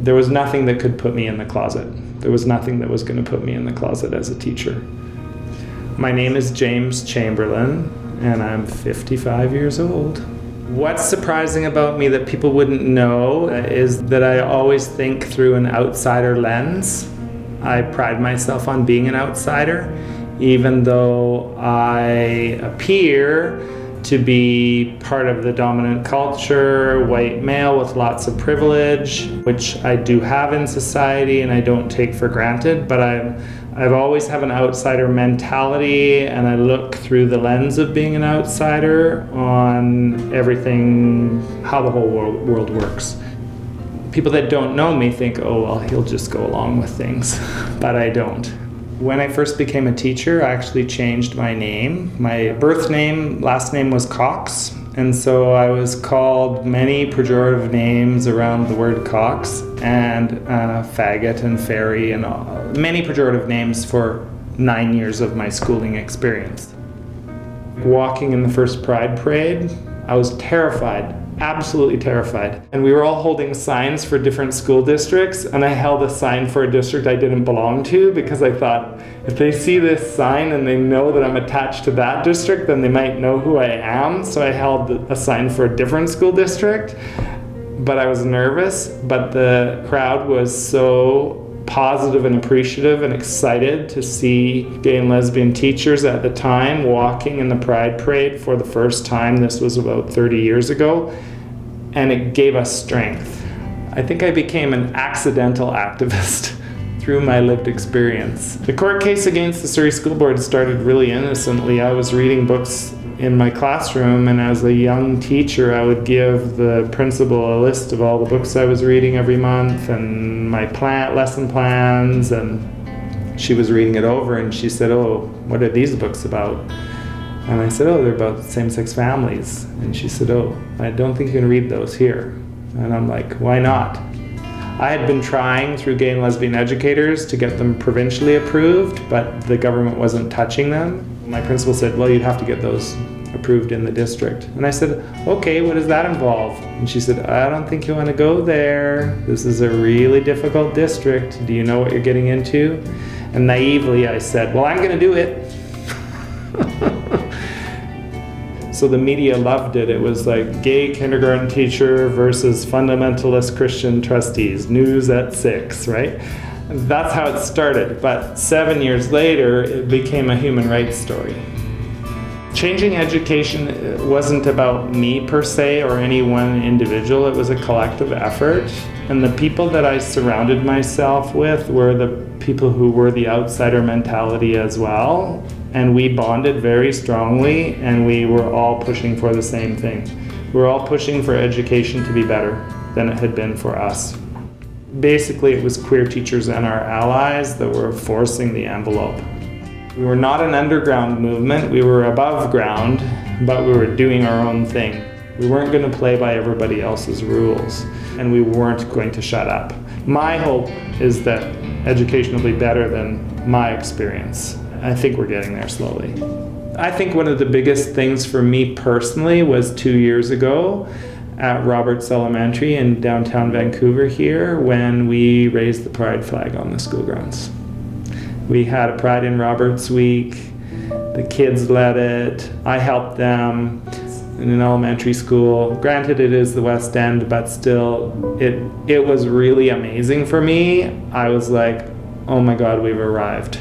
there was nothing that could put me in the closet. There was nothing that was going to put me in the closet as a teacher. My name is James Chamberlain, and I'm 55 years old. What's surprising about me that people wouldn't know is that I always think through an outsider lens. I pride myself on being an outsider, even though I appear to be part of the dominant culture, white male with lots of privilege, which I do have in society and I don't take for granted, but I've always have an outsider mentality, and I look through the lens of being an outsider on everything, how the whole world works. People that don't know me think, oh, well, he'll just go along with things, but I don't. When I first became a teacher, I actually changed my name. My birth name, last name was Cox, and so I was called many pejorative names around the word Cox, and faggot and fairy, and many pejorative names for 9 years of my schooling experience. Walking in the first Pride Parade, I was terrified, absolutely terrified. And we were all holding signs for different school districts, and I held a sign for a district I didn't belong to because I thought, if they see this sign and they know that I'm attached to that district, then they might know who I am. So I held a sign for a different school district, but I was nervous. But the crowd was so positive and appreciative and excited to see gay and lesbian teachers at the time walking in the Pride Parade for the first time. This was about 30 years ago, and it gave us strength. I think I became an accidental activist through my lived experience. The court case against the Surrey School Board started really innocently. I was reading books in my classroom, and as a young teacher I would give the principal a list of all the books I was reading every month and my lesson plans, and she was reading it over and she said, oh, what are these books about? And I said, oh, they're about same-sex families. And she said, oh, I don't think you can read those here. And I'm like, why not? I had been trying through gay and lesbian educators to get them provincially approved, but the government wasn't touching them. My principal said, well, you'd have to get those approved in the district. And I said, okay, what does that involve? And she said, I don't think you want to go there. This is a really difficult district. Do you know what you're getting into? And naively I said, well, I'm going to do it. So the media loved it. It was like gay kindergarten teacher versus fundamentalist Christian trustees, news at 6, right? That's how it started, but 7 years later, it became a human rights story. Changing education wasn't about me per se or any one individual, it was a collective effort. And the people that I surrounded myself with were the people who were the outsider mentality as well. And we bonded very strongly, and we were all pushing for the same thing. We were all pushing for education to be better than it had been for us. Basically, it was queer teachers and our allies that were forcing the envelope. We were not an underground movement, we were above ground, but we were doing our own thing. We weren't going to play by everybody else's rules, and we weren't going to shut up. My hope is that education will be better than my experience. I think we're getting there slowly. I think one of the biggest things for me personally was 2 years ago at Roberts Elementary in downtown Vancouver here when we raised the pride flag on the school grounds. We had a Pride in Roberts week, the kids led it, I helped them in an elementary school. Granted, it is the West End, but still, it was really amazing for me. I was like, oh my God, we've arrived.